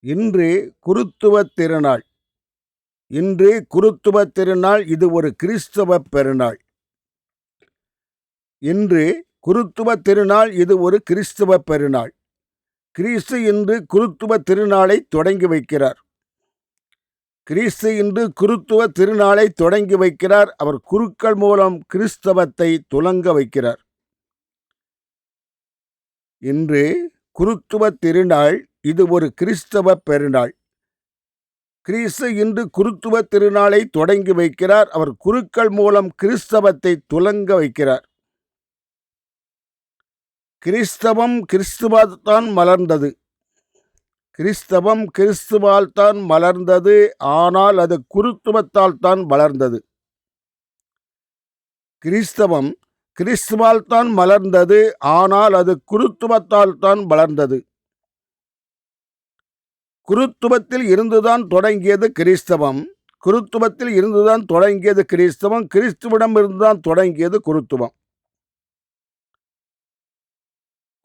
இன்று குருத்துவத் திருநாள். இன்று குருத்துவத் திருநாள். இது ஒரு கிறிஸ்தவ பெருநாள். இன்று குருத்துவத் திருநாள். இது ஒரு கிறிஸ்தவ பெருநாள். கிறிஸ்து இன்று குருத்துவ திருநாளை தொடங்கி வைக்கிறார். கிறிஸ்து இன்று குருத்துவ திருநாளை தொடங்கி வைக்கிறார். அவர் குருக்கள் மூலம் கிறிஸ்தவத்தை துலங்க வைக்கிறார். இன்று குருத்துவ திருநாள். இது ஒரு கிறிஸ்தவ பெருநாள். கிறிஸ்து இன்று குருத்துவ திருநாளை தொடங்கி வைக்கிறார். அவர் குருக்கள் மூலம் கிறிஸ்தவத்தை துலங்க வைக்கிறார். கிறிஸ்தவம் கிறிஸ்துவால் தான் மலர்ந்தது. கிறிஸ்தவம் கிறிஸ்துவால் தான் மலர்ந்தது. ஆனால் அது குருத்துவத்தால் தான் வளர்ந்தது. கிறிஸ்தவம் கிறிஸ்துவால் தான் மலர்ந்தது. ஆனால் அது குருத்துவத்தால் தான் வளர்ந்தது. குருத்துவத்தில் இருந்துதான் தொடங்கியது கிறிஸ்தவம். குருத்துவத்தில் இருந்துதான் தொடங்கியது கிறிஸ்தவம். கிறிஸ்துவிடம் இருந்துதான் தொடங்கியது குருத்துவம்.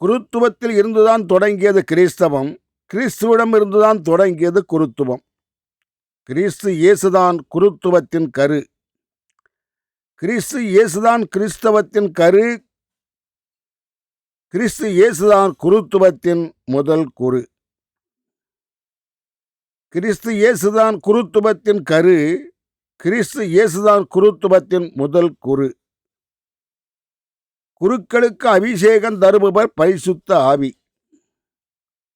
குருத்துவத்தில் இருந்துதான் தொடங்கியது கிறிஸ்தவம். கிறிஸ்துவிடம் இருந்துதான் தொடங்கியது குருத்துவம். கிறிஸ்து இயேசுதான் குருத்துவத்தின் கரு. கிறிஸ்து இயேசுதான் கிறிஸ்தவத்தின் கரு. கிறிஸ்து இயேசுதான் குருத்துவத்தின் முதல் குரு. கிறிஸ்து இயேசுதான் குருத்துவத்தின் கரு. கிறிஸ்து இயேசுதான் குருத்துவத்தின் முதல் குரு. குருக்களுக்கு அபிஷேகம் தருபவர் பரிசுத்த ஆவி.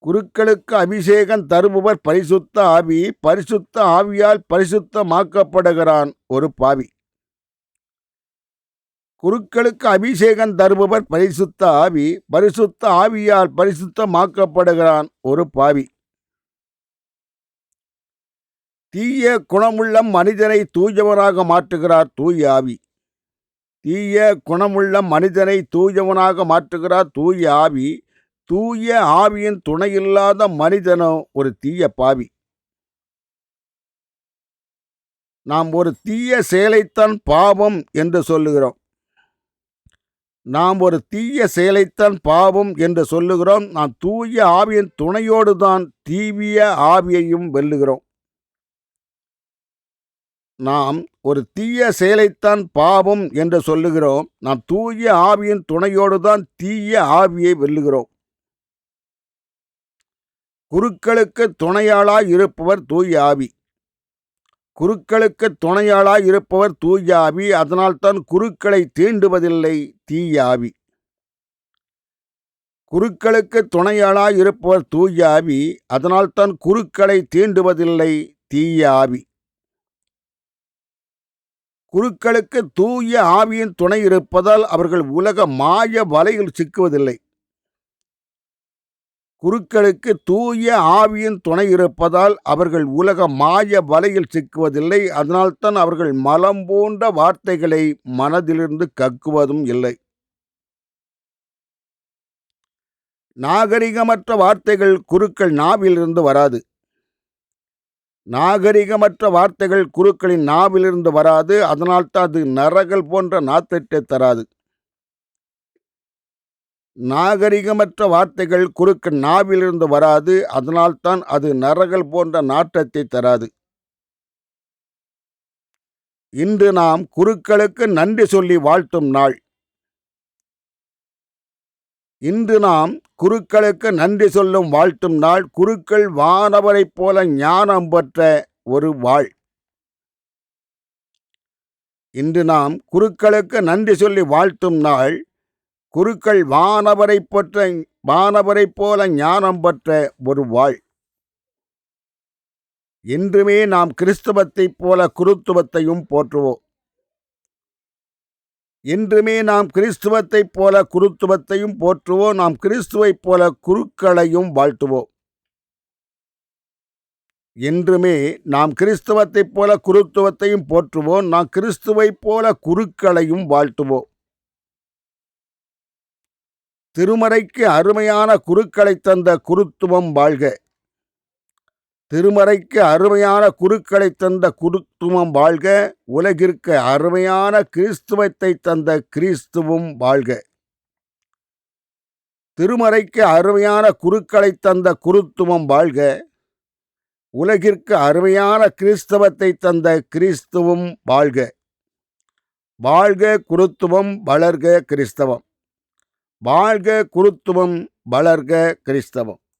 குருக்களுக்கு அபிஷேகம் தருபவர் பரிசுத்த ஆவி. பரிசுத்த ஆவியால் பரிசுத்தமாக்கப்படுகிறான் ஒரு பாவி. குருக்களுக்கு அபிஷேகம் தருபவர் பரிசுத்த ஆவி. பரிசுத்த ஆவியால் பரிசுத்தமாக்கப்படுகிறான் ஒரு பாவி. தீய குணமுள்ள மனிதனை தூயவனாக மாற்றுகிறார் தூய ஆவி. தீய குணமுள்ள மனிதனை தூயவனாக மாற்றுகிறார் தூய ஆவி. தூய ஆவியின் துணையில்லாத மனிதனோ ஒரு தீய பாவி. நாம் ஒரு தீய செயலைத்தான் பாவம் என்று சொல்லுகிறோம். நாம் ஒரு தீய செயலைத்தான் பாவம் என்று சொல்லுகிறோம். நாம் தூய ஆவியின் துணையோடு தான் தீவிய ஆவியையும் வெல்லுகிறோம். நாம் ஒரு தீய செயலைத்தான் பாவம் என்று சொல்லுகிறோம். நாம் தூய ஆவியின் துணையோடு தான் தீய ஆவியை வெல்லுகிறோம். குருக்களுக்கு துணையாளாய் இருப்பவர் தூய ஆவி. குருக்களுக்கு துணையாளாய் இருப்பவர் தூய ஆவி. அதனால்தான் குருக்களை தீண்டுவதில்லை தீய ஆவி. குருக்களுக்கு துணையாளாய் இருப்பவர் தூய ஆவி. அதனால்தான் குருக்களை தீண்டுவதில்லை தீய ஆவி. குருக்களுக்கு தூய ஆவியின் துணை இருப்பதால் அவர்கள் உலக மாய வலையில் சிக்குவதில்லை. குருக்களுக்கு தூய ஆவியின் துணை இருப்பதால் அவர்கள் உலக மாய வலையில் சிக்குவதில்லை. அதனால்தான் அவர்கள் மலம் போன்ற வார்த்தைகளை மனதிலிருந்து கக்குவதும் இல்லை. நாகரிகமற்ற வார்த்தைகள் குருக்கள் நாவிலிருந்து வராது. நாகரிகமற்ற வார்த்தைகள் குருக்களின் நாவிலிருந்து வராது. அதனால்தான் அது நரகல் போன்ற நாத்தத்தை தராது. நாகரிகமற்ற வார்த்தைகள் குருக்கள் நாவிலிருந்து வராது. அதனால்தான் அது நரகல் போன்ற நாற்றத்தை தராது. இன்று நாம் குருக்களுக்கு நன்றி சொல்லி வாழ்த்தும் நாள். இன்று நாம் குருக்களுக்கு நன்றி சொல்லும் வாழ்த்தும் நாள். குருக்கள் வானவரைப் போல ஞானம் பெற்ற ஒரு வாழ். இன்று நாம் குருக்களுக்கு நன்றி சொல்லி வாழ்த்தும் நாள். குருக்கள் வானவரைப் போல ஞானம் பெற்ற ஒரு வாழ். என்றுமே நாம் கிறிஸ்தவத்தைப் போல குருத்துவத்தையும் போற்றுவோம். என்றுமே நாம் கிறிஸ்துவத்தைப் போல குருத்துவத்தையும் போற்றுவோம். நாம் கிறிஸ்துவைப் போல குருக்களையும் வாழ்த்துவோம். என்றுமே நாம் கிறிஸ்தவத்தைப் போல குருத்துவத்தையும் போற்றுவோம். நாம் கிறிஸ்துவைப் போல குருக்களையும் வாழ்த்துவோம். திருமறைக்கு அருமையான குருக்களை தந்த குருத்துவம் வாழ்க. திருமறைக்கு அருமையான குருக்களை தந்த குருத்துவம் வாழ்க. உலகிற்கு அருமையான கிறிஸ்துவத்தை தந்த கிறிஸ்துவும் வாழ்க. திருமறைக்கு அருமையான குருக்களை தந்த குருத்துவம் வாழ்க. உலகிற்கு அருமையான கிறிஸ்தவத்தை தந்த கிறிஸ்துவும் வாழ்க. வாழ்க குருத்துவம், வளர்க கிறிஸ்தவம். வாழ்க குருத்துவம், வளர்க கிறிஸ்தவம்.